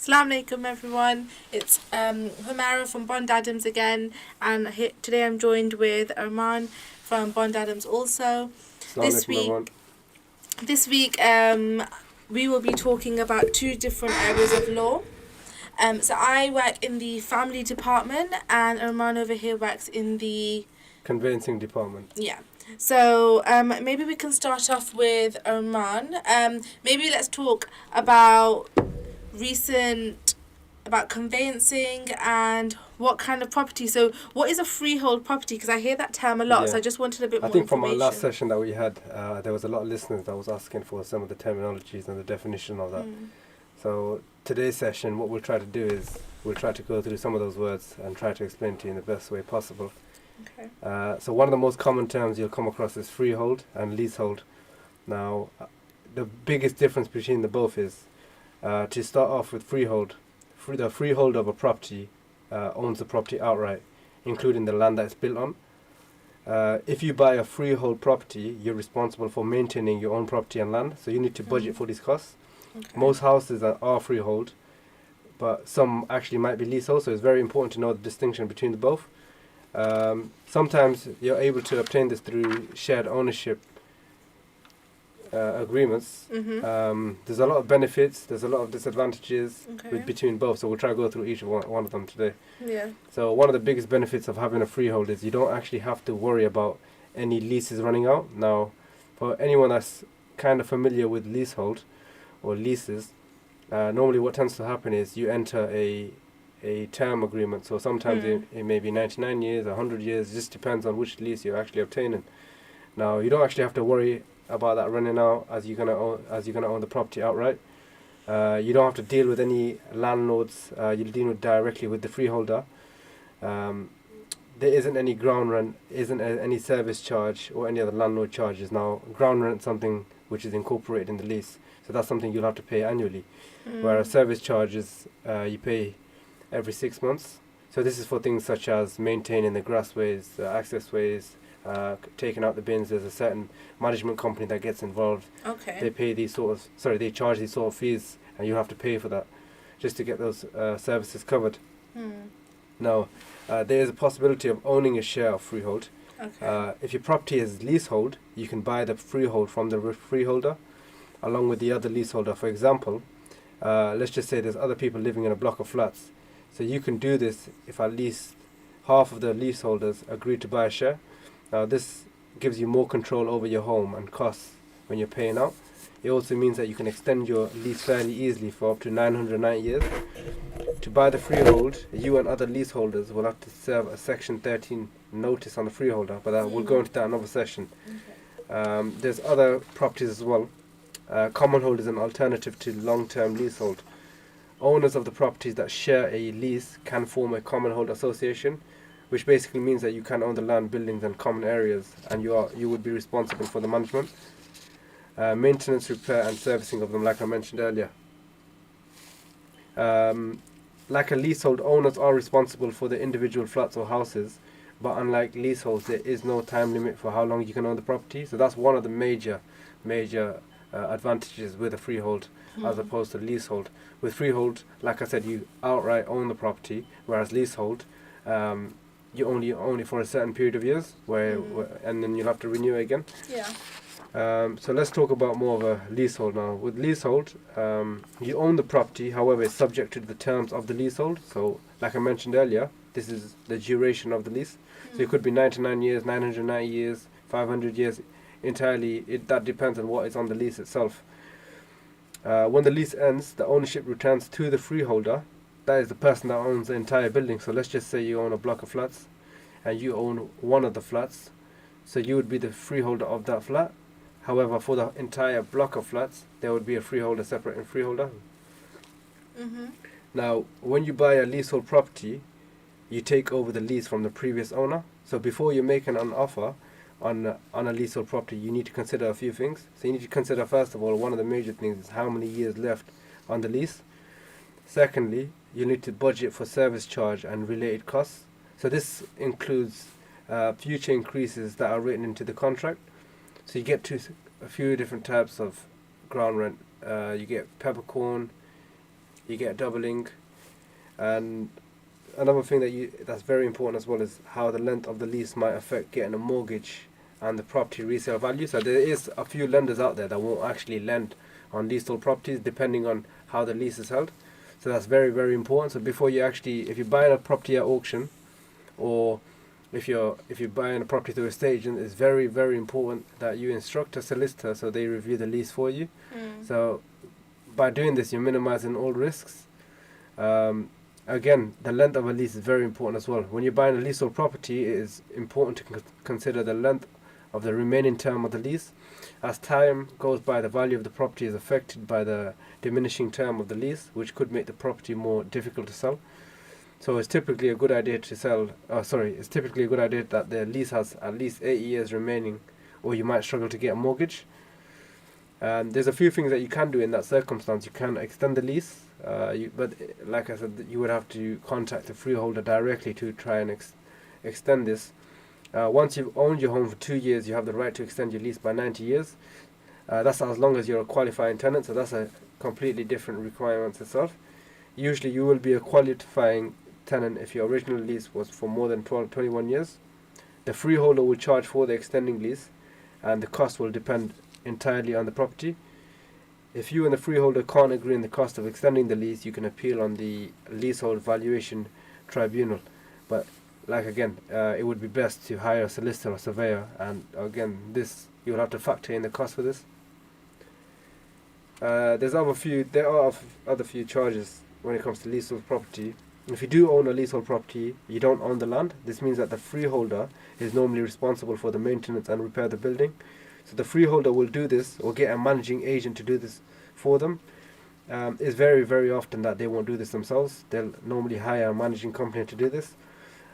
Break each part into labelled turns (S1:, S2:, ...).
S1: Assalamu alaikum everyone, it's Humara from Bond Adams again, and today I'm joined with Arman from Bond Adams also.
S2: This week,
S1: we will be talking about two different areas of law. So I work in the family department and Arman over here works in the
S2: conveyancing department.
S1: Yeah. So maybe we can start off with Arman. Maybe let's talk about conveyancing and what kind of property. So what is a freehold property? Because I hear that term a lot,
S2: Yeah.
S1: so I just wanted a bit more
S2: I think
S1: information.
S2: from our last session that we had, there was a lot of listeners that was asking for some of the terminologies and the definition of that. So today's session, what we'll try to do is we'll try to go through some of those words and try to explain to you in the best way possible.
S1: Okay.
S2: So one of the most common terms you'll come across is freehold and leasehold. Now, the biggest difference between the both is, to start off with freehold, the freeholder of a property owns the property outright, including the land that it's built on. If you buy a freehold property, you're responsible for maintaining your own property and land, so you need to budget for these costs.
S1: Okay.
S2: Most houses are freehold, but some actually might be leasehold, so it's very important to know the distinction between the both. Sometimes you're able to obtain this through shared ownership agreements. There's a lot of benefits, there's a lot of disadvantages between both, so we'll try to go through each one of them today.
S1: Yeah.
S2: So one of the biggest benefits of having a freehold is you don't actually have to worry about any leases running out. Now, for anyone that's kind of familiar with leasehold or leases, normally what tends to happen is you enter a term agreement. So sometimes it may be 99 years, 100 years, it just depends on which lease you're actually obtaining. Now, you don't actually have to worry about that running out as you're gonna own the property outright. You don't have to deal with any landlords. You'll deal directly with the freeholder. There isn't any ground rent, isn't any service charge or any other landlord charges. Now, ground rent is something which is incorporated in the lease, so that's something you'll have to pay annually. Whereas service charges you pay every 6 months. So this is for things such as maintaining the grassways, access ways, taking out the bins. There's a certain management company that gets involved.
S1: Okay.
S2: They pay they charge these sort of fees, and you have to pay for that just to get those services covered. Now, there is a possibility of owning a share of freehold.
S1: Okay.
S2: If your property is leasehold, you can buy the freehold from the freeholder along with the other leaseholder. For example, let's just say there's other people living in a block of flats. So you can do this if at least half of the leaseholders agree to buy a share. Now, this gives you more control over your home and costs when you're paying out. It also means that you can extend your lease fairly easily for up to 990 years. To buy the freehold, you and other leaseholders will have to serve a Section 13 notice on the freeholder, but we'll go into that in another session. There's other properties as well. Commonhold is an alternative to long-term leasehold. Owners of the properties that share a lease can form a commonhold association, which basically means that you can own the land, buildings and common areas, and you would be responsible for the management, maintenance, repair and servicing of them, like I mentioned earlier. Like a leasehold, owners are responsible for the individual flats or houses, but unlike leaseholds, there is no time limit for how long you can own the property. So that's one of the major advantages with a freehold as opposed to leasehold. With freehold, like I said, you outright own the property, whereas leasehold, you only own it for a certain period of years, and then you'll have to renew it again.
S1: Yeah.
S2: So let's talk about more of a leasehold now. With leasehold, you own the property, however, it's subject to the terms of the leasehold. So, like I mentioned earlier, this is the duration of the lease. So it could be 99 years, 990 years, 500 years. Entirely, that depends on what is on the lease itself. When the lease ends, the ownership returns to the freeholder. That is the person that owns the entire building. So let's just say you own a block of flats and you own one of the flats. So you would be the freeholder of that flat. However, for the entire block of flats, there would be a freeholder separate and freeholder. Now, when you buy a leasehold property, you take over the lease from the previous owner. So before you're making an offer on a leasehold property, you need to consider a few things. So you need to consider, first of all, one of the major things is how many years left on the lease. Secondly, you need to budget for service charge and related costs. So this includes future increases that are written into the contract. So you get to a few different types of ground rent. You get peppercorn, you get doubling. And another thing that's very important as well is how the length of the lease might affect getting a mortgage and the property resale value. So there is a few lenders out there that won't actually lend on leasehold properties depending on how the lease is held. So that's very, very important. So before you actually, if you're buying a property at auction, or if you're buying a property through a estate agent, it's very, very important that you instruct a solicitor so they review the lease for you. So by doing this, you're minimizing all risks. Again, the length of a lease is very important as well. When you're buying a leasehold property, it is important to consider the length of the remaining term of the lease. As time goes by, the value of the property is affected by the diminishing term of the lease, which could make the property more difficult to sell. So it's typically a good idea it's typically a good idea that the lease has at least 8 years remaining, or you might struggle to get a mortgage. There's a few things that you can do in that circumstance. You can extend the lease, but like I said, you would have to contact the freeholder directly to try and extend this. Once you've owned your home for 2 years, you have the right to extend your lease by 90 years. That's as long as you're a qualifying tenant, so that's a completely different requirement itself. Usually you will be a qualifying tenant if your original lease was for more than 21 years. The freeholder will charge for the extending lease, and the cost will depend entirely on the property. If you and the freeholder can't agree on the cost of extending the lease, you can appeal on the leasehold valuation tribunal. But it would be best to hire a solicitor or surveyor, and again, this you'll have to factor in the cost for this. There are other few charges when it comes to leasehold property. If you do own a leasehold property, you don't own the land. This means that the freeholder is normally responsible for the maintenance and repair of the building. So the freeholder will do this, or get a managing agent to do this for them. It's very, very often that they won't do this themselves. They'll normally hire a managing company to do this.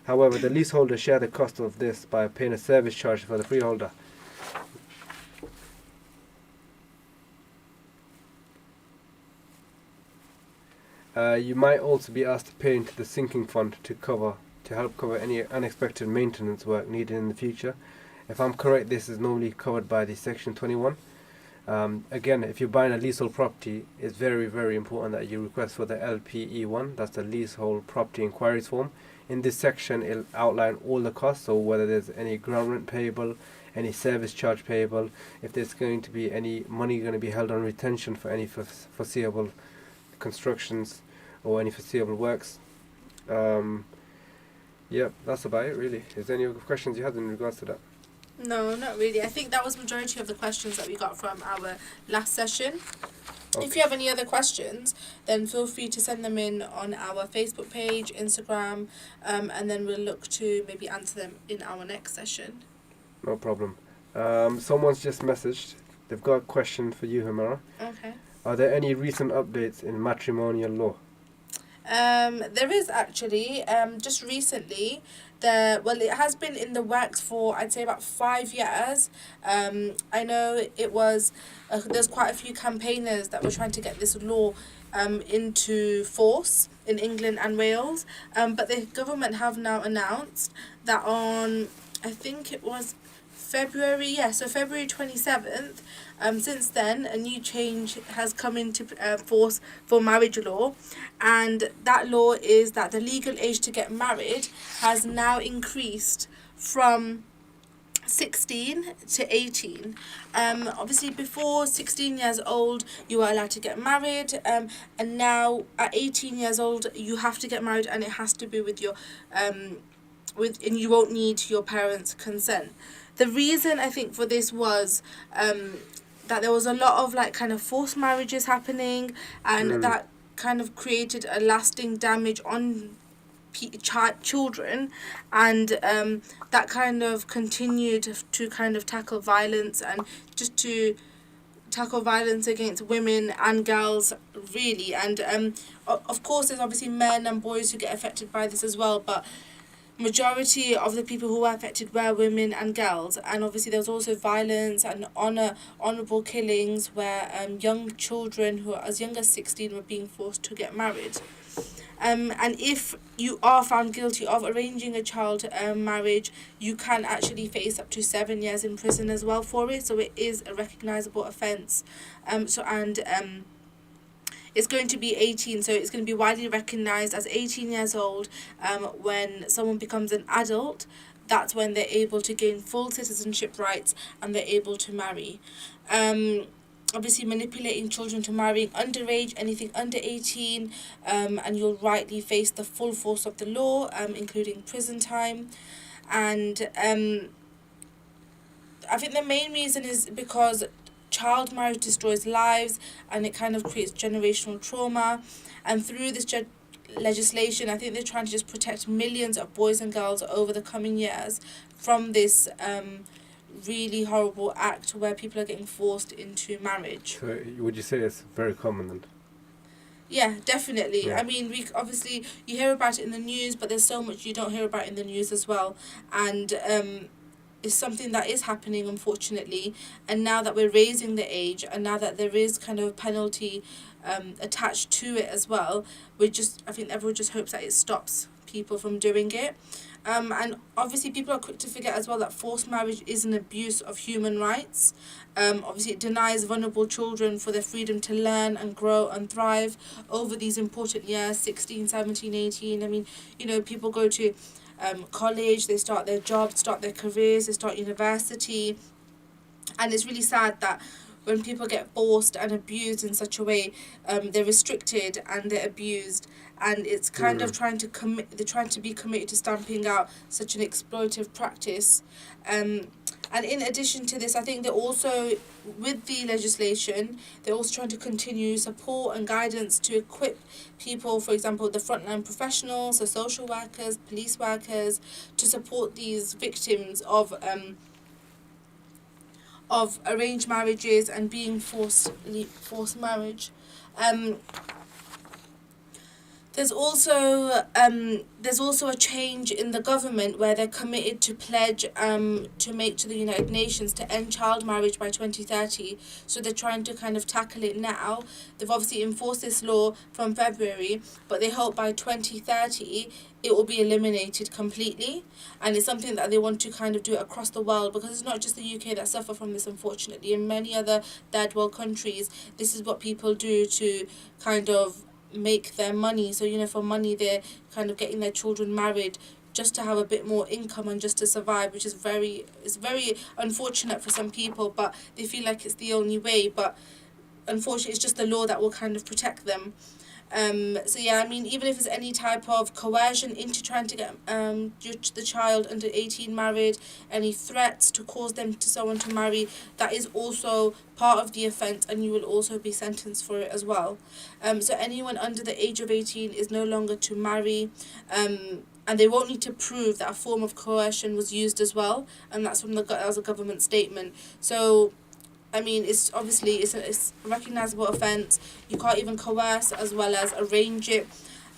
S2: However, the leaseholders share the cost of this by paying a service charge for the freeholder. You might also be asked to pay into the sinking fund to help cover any unexpected maintenance work needed in the future. If I'm correct, this is normally covered by the Section 21. Again, if you're buying a leasehold property, it's very, very important that you request for the LPE1, that's the Leasehold Property Inquiries Form. In this section, it'll outline all the costs, so whether there's any ground rent payable, any service charge payable, if there's going to be any money going to be held on retention for any foreseeable constructions or any foreseeable works. That's about it really. Is there any other questions you had in regards to that?
S1: No, not really. I think that was majority of the questions that we got from our last session. Okay. If you have any other questions, then feel free to send them in on our Facebook page, Instagram, and then we'll look to maybe answer them in our next session.
S2: No problem. Someone's just messaged. They've got a question for you, Humara.
S1: Okay.
S2: Are there any recent updates in matrimonial law?
S1: There is actually, just recently, it has been in the works for, I'd say, about 5 years. I know it was, there's quite a few campaigners that were trying to get this law into force in England and Wales, but the government have now announced that on, I think it was February 27th, since then a new change has come into force for marriage law, and that law is that the legal age to get married has now increased from 16 to 18. Obviously before 16 years old you were allowed to get married, and now at 18 years old you have to get married, and it has to be with your and you won't need your parents' consent. The reason I think for this was that there was a lot of kind of forced marriages happening, and that kind of created a lasting damage on children, and that kind of continued to kind of tackle violence, and just to tackle violence against women and girls really. And of course there's obviously men and boys who get affected by this as well, but majority of the people who were affected were women and girls. And obviously there was also violence and honourable killings where young children who are as young as 16 were being forced to get married. And if you are found guilty of arranging a child marriage, you can actually face up to 7 years in prison as well for it. So it is a recognisable offence. it's going to be 18, so it's going to be widely recognized as 18 years old. When someone becomes an adult, that's when they're able to gain full citizenship rights and they're able to marry. Obviously, manipulating children to marrying underage, anything under 18, and you'll rightly face the full force of the law, including prison time. And I think the main reason is because child marriage destroys lives and it kind of creates generational trauma. And through this legislation, I think they're trying to just protect millions of boys and girls over the coming years from this really horrible act where people are getting forced into marriage.
S2: So would you say it's very common then?
S1: Yeah, definitely.
S2: Yeah.
S1: I mean, we obviously, you hear about it in the news, but there's so much you don't hear about in the news as well. And it's something that is happening, unfortunately. And now that we're raising the age, and now that there is kind of a penalty attached to it as well, I think everyone just hopes that it stops people from doing it. And obviously people are quick to forget as well that forced marriage is an abuse of human rights. Obviously it denies vulnerable children for their freedom to learn and grow and thrive over these important years, 16, 17, 18. I mean, people go to college, they start their jobs, start their careers, they start university. And it's really sad that when people get forced and abused in such a way, they're restricted and they're abused, and it's kind of trying to be committed to stamping out such an exploitative practice. And in addition to this, I think they're also, with the legislation, they're also trying to continue support and guidance to equip people, for example, the frontline professionals, so social workers, police workers, to support these victims of arranged marriages and being forced marriage. There's also a change in the government where they're committed to pledge to make to the United Nations to end child marriage by 2030. So they're trying to kind of tackle it now. They've obviously enforced this law from February, but they hope by 2030 it will be eliminated completely. And it's something that they want to kind of do across the world, because it's not just the UK that suffer from this, unfortunately. In many other third world countries, this is what people do to kind of make their money. So for money they're kind of getting their children married just to have a bit more income and just to survive, which is very unfortunate for some people, but they feel like it's the only way. But unfortunately it's just the law that will kind of protect them. So yeah, I mean, even if there's any type of coercion into trying to get the child under 18 married, any threats to cause them to someone to marry, that is also part of the offence, and you will also be sentenced for it as well. So anyone under the age of 18 is no longer to marry, and they won't need to prove that a form of coercion was used as well, and that's from that was a government statement. So I mean, it's obviously a recognisable offence. You can't even coerce as well as arrange it.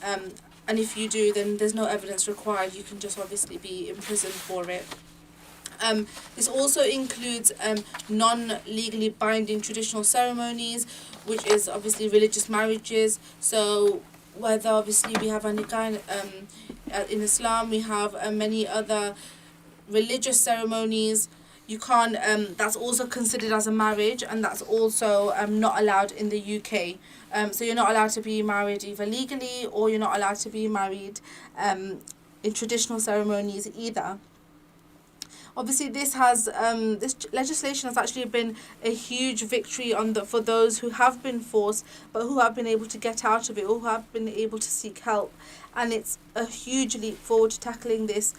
S1: And if you do, then there's no evidence required. You can just obviously be imprisoned for it. This also includes non-legally binding traditional ceremonies, which is obviously religious marriages. So whether obviously we have any kind in Islam, we have many other religious ceremonies. You can't, that's also considered as a marriage, and that's also not allowed in the UK. So you're not allowed to be married either legally, or you're not allowed to be married in traditional ceremonies either. Obviously, this legislation has actually been a huge victory for those who have been forced, but who have been able to get out of it, or who have been able to seek help. And it's a huge leap forward to tackling this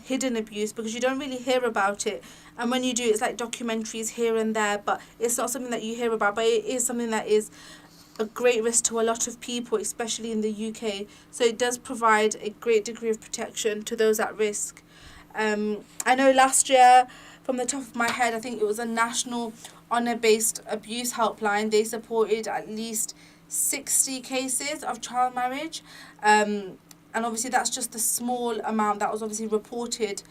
S1: hidden abuse, because you don't really hear about it. And when you do, it's like documentaries here and there, but it's not something that you hear about. But it is something that is a great risk to a lot of people, especially in the UK. So it does provide a great degree of protection to those at risk. I know last year, from the top of my head, I think it was a national honour-based abuse helpline. They supported at least 60 cases of child marriage. And obviously that's just the small amount that was obviously reported,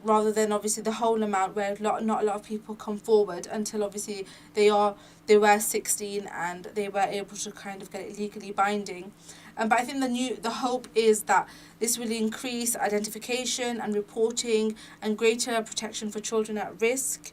S1: rather than obviously the whole amount, where not a lot of people come forward until obviously they were 16 and they were able to kind of get it legally binding. But I think the hope is that this will increase identification and reporting and greater protection for children at risk.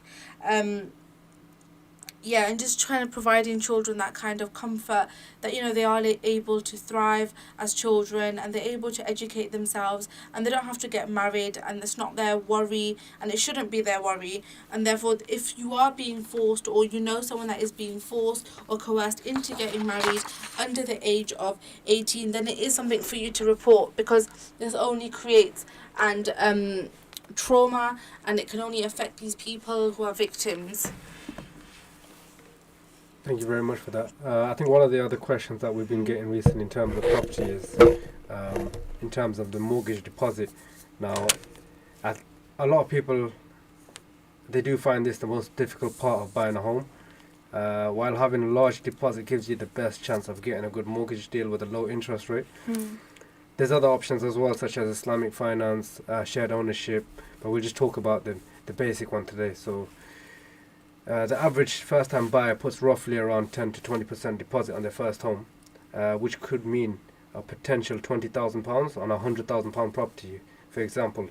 S1: yeah, and just trying to providing children that kind of comfort that, you know, they are able to thrive as children, and they're able to educate themselves, and they don't have to get married, and it's not their worry, and it shouldn't be their worry. And therefore, if you are being forced, or you know someone that is being forced or coerced into getting married under the age of 18, then it is something for you to report, because this only creates and trauma, and it can only affect these people who are victims.
S2: Thank you very much for that. I think one of the other questions that we've been getting recently in terms of property is in terms of the mortgage deposit. Now, a lot of people, they do find this the most difficult part of buying a home. While having a large deposit gives you the best chance of getting a good mortgage deal with a low interest rate. There's other options as well, such as Islamic finance, shared ownership, but we'll just talk about the basic one today. So the average first-time buyer puts roughly around 10 to 20% deposit on their first home, which could mean a potential £20,000 on a £100,000 property. For example,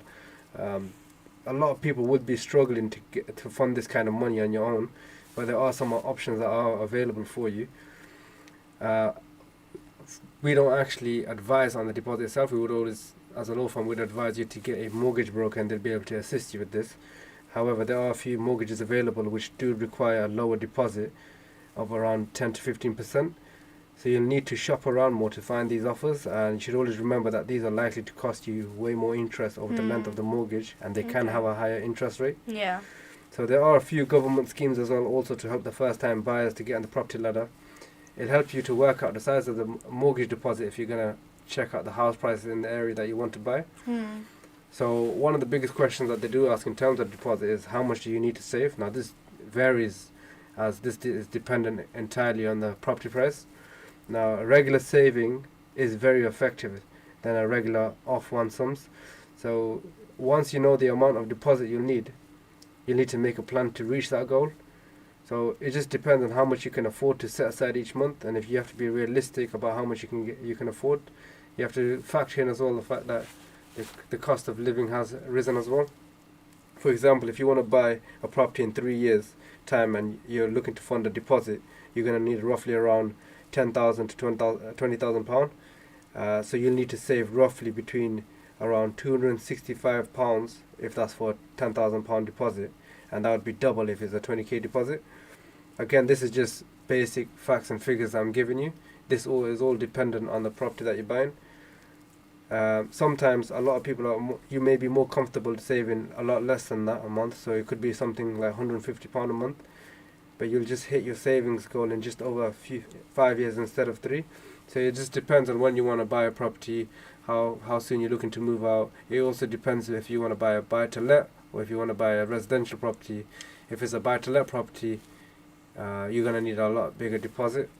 S2: a lot of people would be struggling to fund this kind of money on your own, but there are some options that are available for you. We don't actually advise on the deposit itself. We would always, as a law firm, would advise you to get a mortgage broker, and they'll be able to assist you with this. However, there are a few mortgages available which do require a lower deposit of around 10 to 15%. So you'll need to shop around more to find these offers, and you should always remember that these are likely to cost you way more interest over the length of the mortgage, and they can have a higher interest rate.
S1: Yeah.
S2: So there are a few government schemes as well also to help the first-time buyers to get on the property ladder. It helps you to work out the size of the mortgage deposit if you're going to check out the house prices in the area that you want to buy. So one of the biggest questions that they do ask in terms of deposit is how much do you need to save? Now this varies, as this is dependent entirely on the property price. Now a regular saving is very effective than a regular off-one sums. So once you know the amount of deposit you'll need to make a plan to reach that goal. So it just depends on how much you can afford to set aside each month, and if you have to be realistic about how much you can afford, you have to factor in as well the fact that the cost of living has risen as well. For example, if you want to buy a property in 3 years' time and you're looking to fund a deposit, you're going to need roughly around £10,000 to £20,000. So you'll need to save roughly between around £265 if that's for a £10,000 deposit, and that would be double if it's a 20k deposit. Again, this is just basic facts and figures I'm giving you. This is all dependent on the property that you're buying. Sometimes a lot of people you may be more comfortable saving a lot less than that a month, so it could be something like £150 a month, but you'll just hit your savings goal in just over 5 years instead of 3. So it just depends on when you want to buy a property, how soon you're looking to move out. It also depends if you want to buy a buy-to-let or if you want to buy a residential property. If it's a buy-to-let property, you're going to need a lot bigger deposit.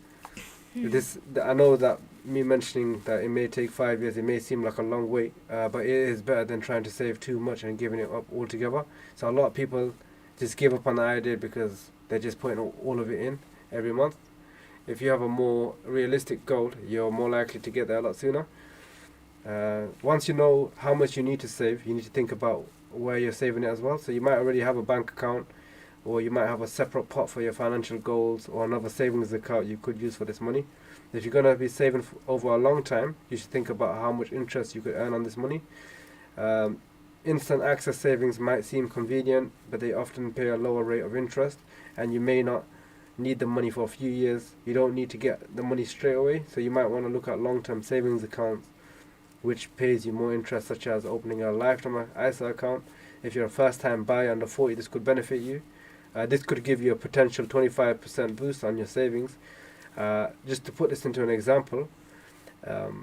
S2: I know that me mentioning that it may take 5 years, it may seem like a long wait, but it is better than trying to save too much and giving it up altogether. So a lot of people just give up on the idea because they're just putting all of it in every month. If you have a more realistic goal, you're more likely to get there a lot sooner. Once you know how much you need to save, you need to think about where you're saving it as well. So you might already have a bank account, or you might have a separate pot for your financial goals, or another savings account you could use for this money. If you're going to be saving over a long time, you should think about how much interest you could earn on this money. Instant access savings might seem convenient, but they often pay a lower rate of interest, and you may not need the money for a few years. You don't need to get the money straight away, so you might want to look at long-term savings accounts which pays you more interest, such as opening a lifetime ISA account. If you're a first-time buyer under 40, this could benefit you. This could give you a potential 25% boost on your savings. Just to put this into an example,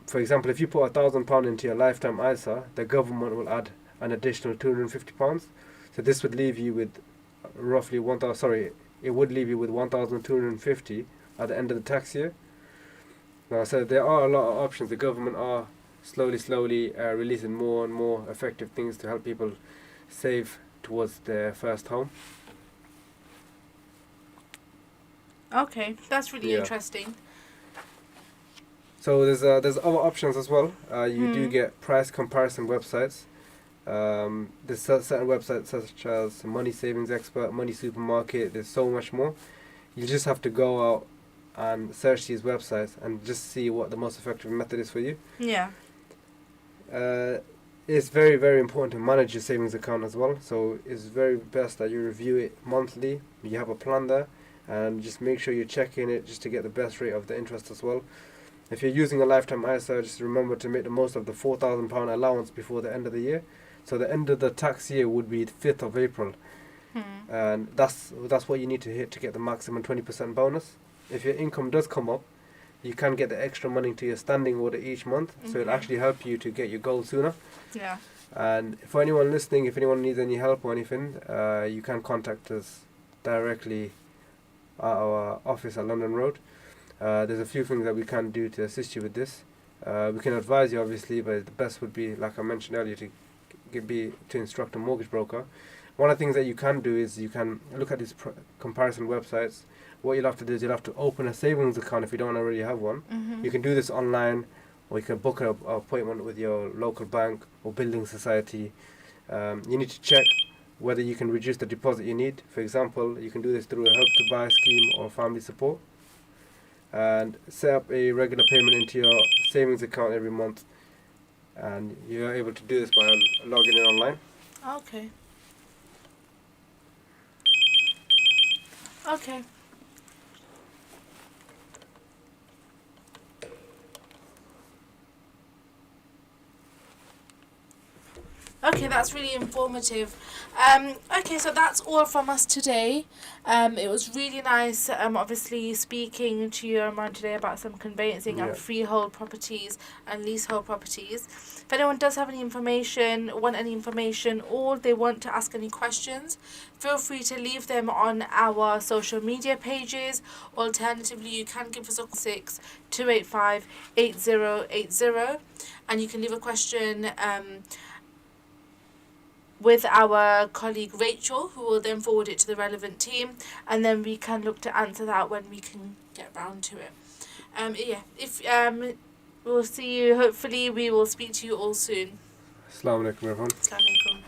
S2: for example, if you put £1,000 into your lifetime ISA, the government will add an additional £250. So this would leave you with roughly it would leave you with 1,250 at the end of the tax year. Now, so there are a lot of options. The government are slowly releasing more and more effective things to help people save towards their first home.
S1: Okay, that's really interesting.
S2: So there's other options as well. You do get price comparison websites. There's certain websites such as Money Savings Expert, Money Supermarket. There's so much more. You just have to go out and search these websites and just see what the most effective method is for you.
S1: Yeah.
S2: It's very, very important to manage your savings account as well. So it's very best that you review it monthly. You have a plan there, and just make sure you're checking it just to get the best rate of the interest as well. If you're using a lifetime ISA, just remember to make the most of the £4,000 allowance before the end of the year. So the end of the tax year would be the 5th of April. And that's what you need to hit to get the maximum 20% bonus. If your income does come up, you can get the extra money to your standing order each month. So it'll actually help you to get your goal sooner.
S1: Yeah.
S2: And for anyone listening, if anyone needs any help or anything, you can contact us directly at our office at London Road. There's a few things that we can do to assist you with this. We can advise you, obviously, but the best would be, like I mentioned earlier, to instruct a mortgage broker. One of the things that you can do is you can look at these comparison websites. What you'll have to do is you'll have to open a savings account if you don't already have one. You can do this online, or you can book an appointment with your local bank or building society. You need to check whether you can reduce the deposit you need. For example, you can do this through a Help to Buy scheme or family support. And set up a regular payment into your savings account every month. And you're able to do this by logging in online.
S1: Okay. Okay. Okay, that's really informative. Okay, so that's all from us today. It was really nice, obviously, speaking to you, Arman, today about some conveyancing and freehold properties and leasehold properties. If anyone does have any information, want any information, or they want to ask any questions, feel free to leave them on our social media pages. Alternatively, you can give us a 6-285-8080, and you can leave a question with our colleague Rachel, who will then forward it to the relevant team, and then we can look to answer that when we can get round to it. If we'll see you, hopefully we will speak to you all soon.
S2: Assalamu alaikum everyone.
S1: Assalamu alaikum.